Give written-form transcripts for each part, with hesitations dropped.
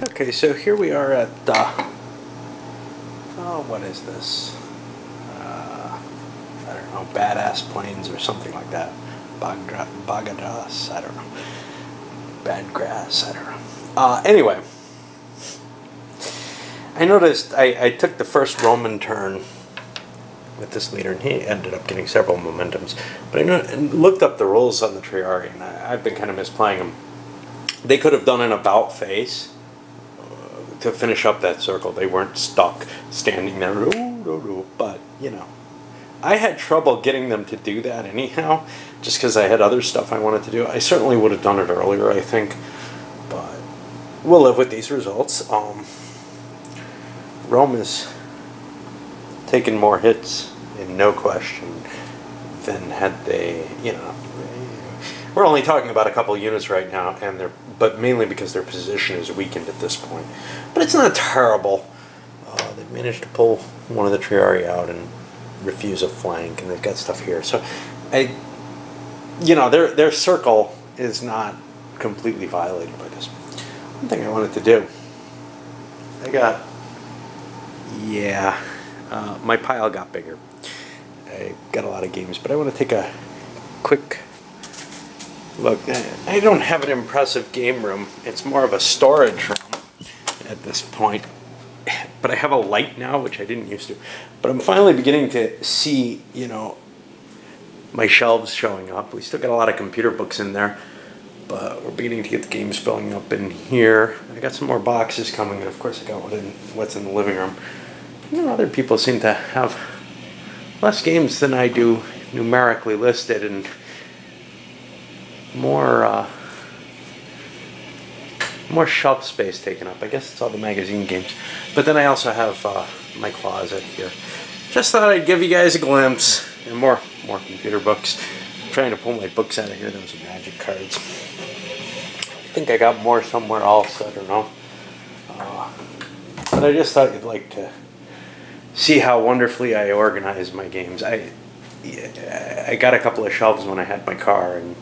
Okay, so here we are at, oh, what is this? I don't know, Badass Plains or something like that. Bagradas, I don't know. Bad grass, I don't know. Anyway, I noticed I took the first Roman turn with this leader, and he ended up getting several momentums. But I looked up the rules on the Triari, and I've been kind of misplaying them. They could have done an about face to finish up that circle. They weren't stuck standing there, but, you know. I had trouble getting them to do that anyhow, just because I had other stuff I wanted to do. I certainly would have done it earlier, I think, but we'll live with these results. Rome is taken more hits, in no question, than had they, you know. We're only talking about a couple units right now, but mainly because their position is weakened at this point. But it's not terrible. They've managed to pull one of the Triari out and refuse a flank, and they've got stuff here. So, you know, their circle is not completely violated by this. One thing I wanted to do, my pile got bigger. I got a lot of games, but I want to take a quick look. I don't have an impressive game room. It's more of a storage room at this point. But I have a light now, which I didn't used to. But I'm finally beginning to see, you know, my shelves showing up. We still got a lot of computer books in there, but we're beginning to get the games filling up in here. I got some more boxes coming, and of course I got what's in the living room. You know, other people seem to have less games than I do numerically listed, and more shelf space taken up. I guess it's all the magazine games. But then I also have my closet here. Just thought I'd give you guys a glimpse. And more computer books. I'm trying to pull my books out of here. Those are magic cards. I think I got more somewhere else. I don't know. But I just thought you'd like to see how wonderfully I organize my games. I got a couple of shelves when I had my car, and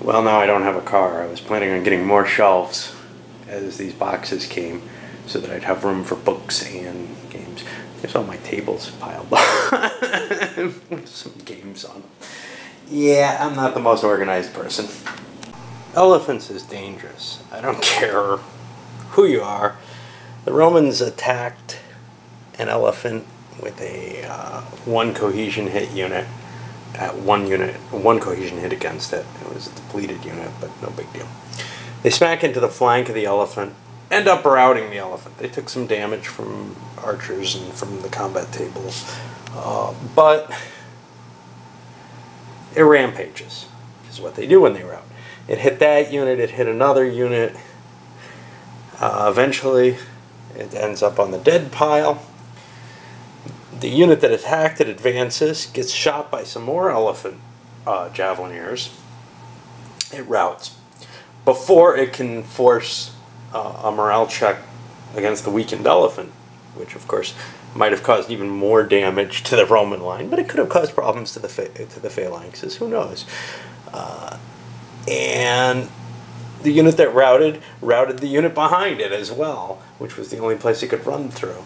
well, now I don't have a car. I was planning on getting more shelves as these boxes came so that I'd have room for books and games. There's all my tables piled up with some games on them. Yeah, I'm not the most organized person. Elephants is dangerous. I don't care who you are. The Romans attacked an elephant with a one cohesion hit unit. One cohesion hit against it. It was a depleted unit, but no big deal. They smack into the flank of the elephant, end up routing the elephant. They took some damage from archers and from the combat table, but it rampages, is what they do when they rout. It hit that unit, it hit another unit. Eventually, it ends up on the dead pile. The unit that attacked it advances, gets shot by some more elephant javelineers. It routs. Before it can force a morale check against the weakened elephant, which of course might have caused even more damage to the Roman line, but it could have caused problems to the phalanxes, who knows. And the unit that routed the unit behind it as well, which was the only place it could run through.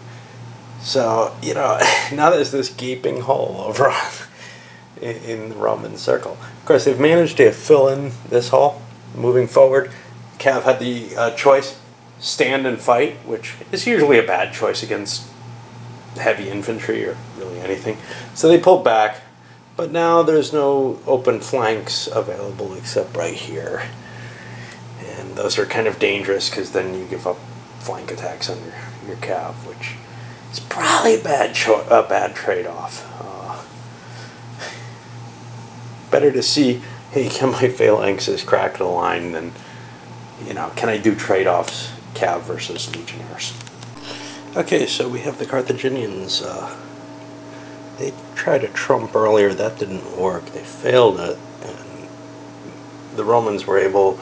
So, you know, now there's this gaping hole over in the Roman circle. Of course, they've managed to fill in this hole. Moving forward, Cav had the choice, stand and fight, which is usually a bad choice against heavy infantry or really anything. So they pulled back, but now there's no open flanks available except right here. And those are kind of dangerous because then you give up flank attacks on your Cav, which it's probably a bad trade-off. Better to see, hey, can my phalanxes crack the line than, you know, can I do trade-offs, Cav versus legionnaires? Okay, so we have the Carthaginians. They tried to trump earlier, that didn't work. They failed it, and the Romans were able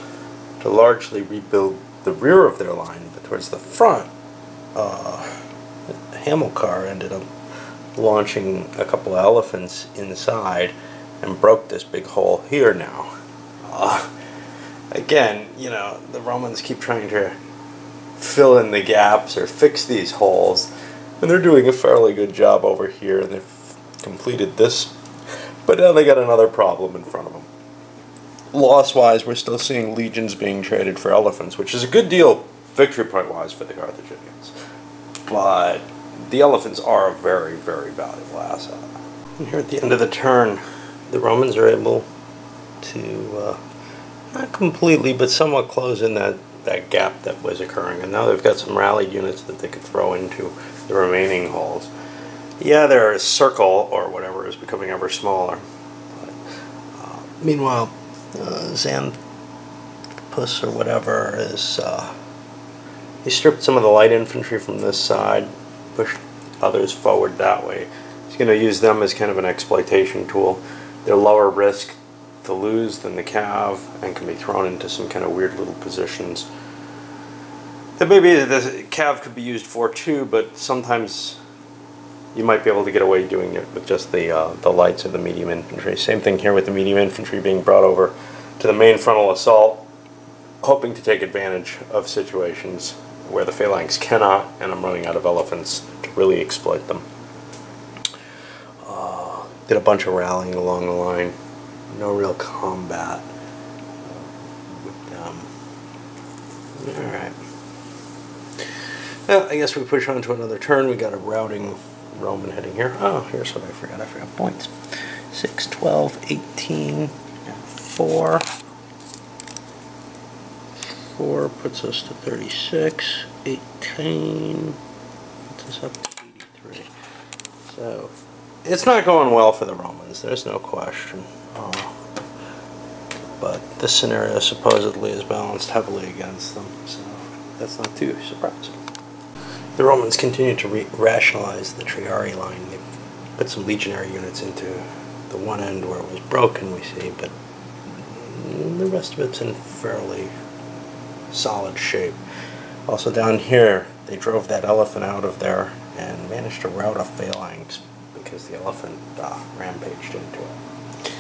to largely rebuild the rear of their line, but towards the front, Hamilcar ended up launching a couple of elephants inside and broke this big hole here now. Again, you know, the Romans keep trying to fill in the gaps or fix these holes. And they're doing a fairly good job over here, and they've completed this. But now they got another problem in front of them. Loss-wise, we're still seeing legions being traded for elephants, which is a good deal victory point-wise for the Carthaginians. But the elephants are a very, very valuable asset. And here at the end of the turn, the Romans are able to, not completely, but somewhat close in that gap that was occurring. And now they've got some rallied units that they could throw into the remaining holes. Yeah, their circle, or whatever, is becoming ever smaller. But, meanwhile, Xanthus or whatever is, he stripped some of the light infantry from this side, pushed others forward that way. He's going to use them as kind of an exploitation tool. They're lower risk to lose than the cav, and can be thrown into some kind of weird little positions that maybe the cav could be used for too, but sometimes you might be able to get away doing it with just the lights of the medium infantry. Same thing here with the medium infantry being brought over to the main frontal assault, hoping to take advantage of situations where the phalanx cannot, and I'm running out of elephants to really exploit them. Did a bunch of rallying along the line. No real combat with them. Alright. Well, I guess we push on to another turn. We got a routing Roman heading here. Oh, here's what I forgot. I forgot points. 6, 12, 18, and 4. 4 puts us to 36. 18 puts us up to 83. So, it's not going well for the Romans. There's no question. But this scenario supposedly is balanced heavily against them, so that's not too surprising. The Romans continue to rationalize the Triarii line. They put some legionary units into the one end where it was broken, we see, but the rest of it's in fairly solid shape. Also down here, they drove that elephant out of there and managed to rout a phalanx because the elephant rampaged into it.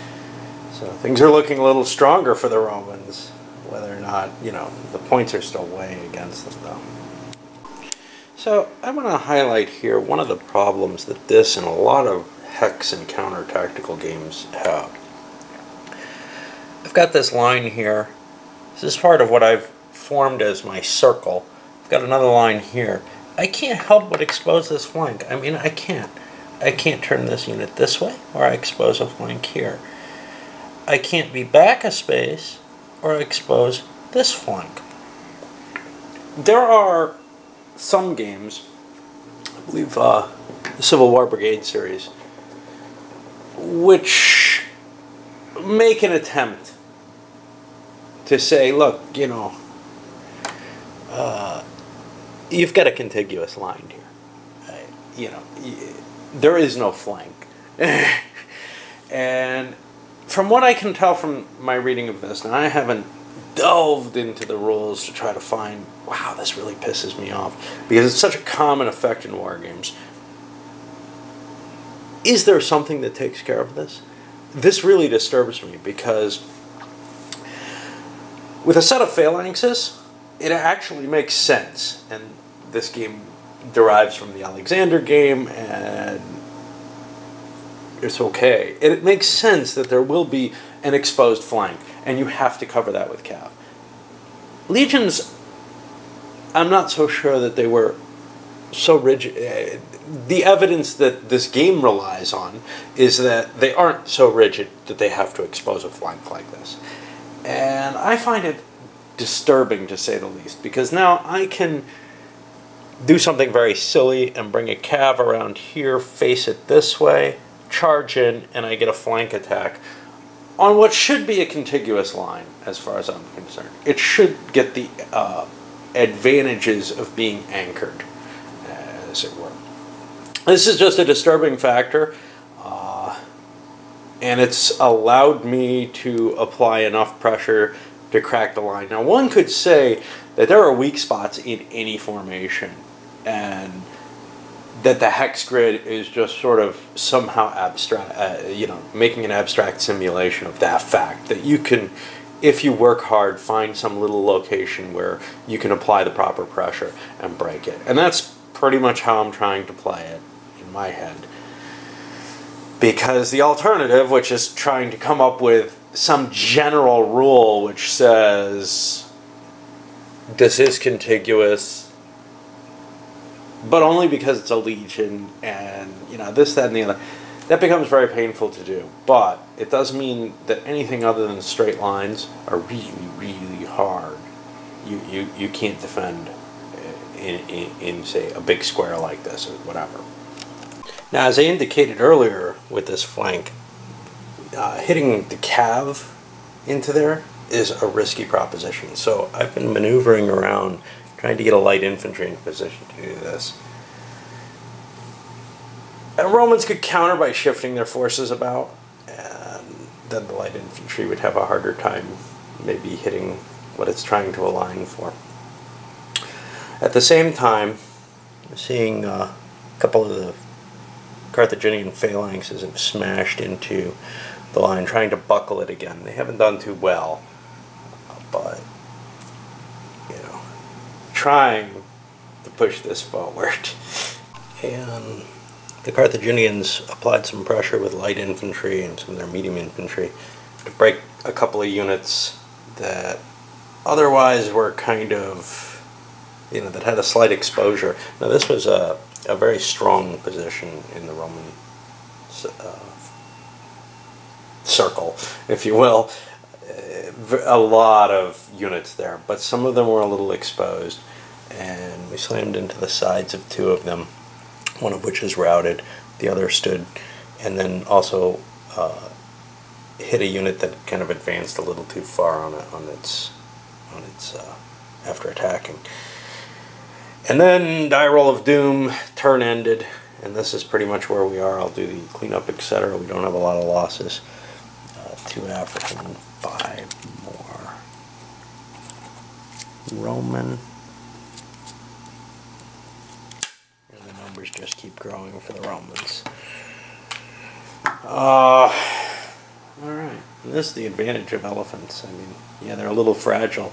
So things are looking a little stronger for the Romans, whether or not, you know, the points are still way against them though. So I want to highlight here one of the problems that this and a lot of hex and counter-tactical games have. I've got this line here. This is part of what I've formed as my circle. I've got another line here. I can't help but expose this flank. I mean, I can't. I can't turn this unit this way, or I expose a flank here. I can't be back a space, or I expose this flank. There are some games, I believe the Civil War Brigade series, which make an attempt to say, look, you know, you've got a contiguous line here. You know, there is no flank. And from what I can tell from my reading of this, and I haven't delved into the rules to try to find, wow, this really pisses me off, because it's such a common effect in war games. Is there something that takes care of this? This really disturbs me, because with a set of phalanxes, it actually makes sense, and this game derives from the Alexander game, and it's okay. It makes sense that there will be an exposed flank, and you have to cover that with cav. Legions, I'm not so sure that they were so rigid. The evidence that this game relies on is that they aren't so rigid that they have to expose a flank like this. And I find it disturbing, to say the least, because now I can do something very silly and bring a cav around here, face it this way, charge in, and I get a flank attack on what should be a contiguous line, as far as I'm concerned. It should get the advantages of being anchored, as it were. This is just a disturbing factor, and it's allowed me to apply enough pressure to crack the line. Now, one could say that there are weak spots in any formation, and that the hex grid is just sort of somehow abstract, you know, making an abstract simulation of that fact, that you can if you work hard, find some little location where you can apply the proper pressure and break it. And that's pretty much how I'm trying to play it in my head. Because the alternative, which is trying to come up with some general rule which says this is contiguous, but only because it's a legion, and this, that, and the other, that becomes very painful to do. But it does mean that anything other than straight lines are really, really hard. You can't defend in say a big square like this or whatever. Now, as I indicated earlier with this flank, hitting the cav into there is a risky proposition. So I've been maneuvering around trying to get a light infantry in position to do this. And Romans could counter by shifting their forces about, and then the light infantry would have a harder time maybe hitting what it's trying to align for. At the same time, I'm seeing a couple of the Carthaginian phalanxes have smashed into the line, trying to buckle it again. They haven't done too well, but trying to push this forward. And the Carthaginians applied some pressure with light infantry and some of their medium infantry to break a couple of units that otherwise were kind of, that had a slight exposure. Now this was a very strong position in the Roman circle, if you will. A lot of units there, but some of them were a little exposed, and we slammed into the sides of two of them, one of which is routed, the other stood, and then also hit a unit that kind of advanced a little too far on its after attacking. And then die roll of doom, turn ended, and this is pretty much where we are. I'll do the cleanup, etc. We don't have a lot of losses. 2 African, 5 more Roman. And the numbers just keep growing for the Romans. Alright, this is the advantage of elephants. I mean, yeah, they're a little fragile,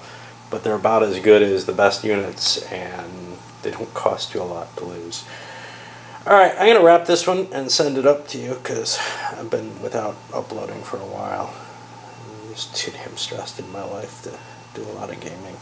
but they're about as good as the best units, and they don't cost you a lot to lose. Alright, I'm going to wrap this one and send it up to you, because I've been without uploading for a while. I'm just too damn stressed in my life to do a lot of gaming.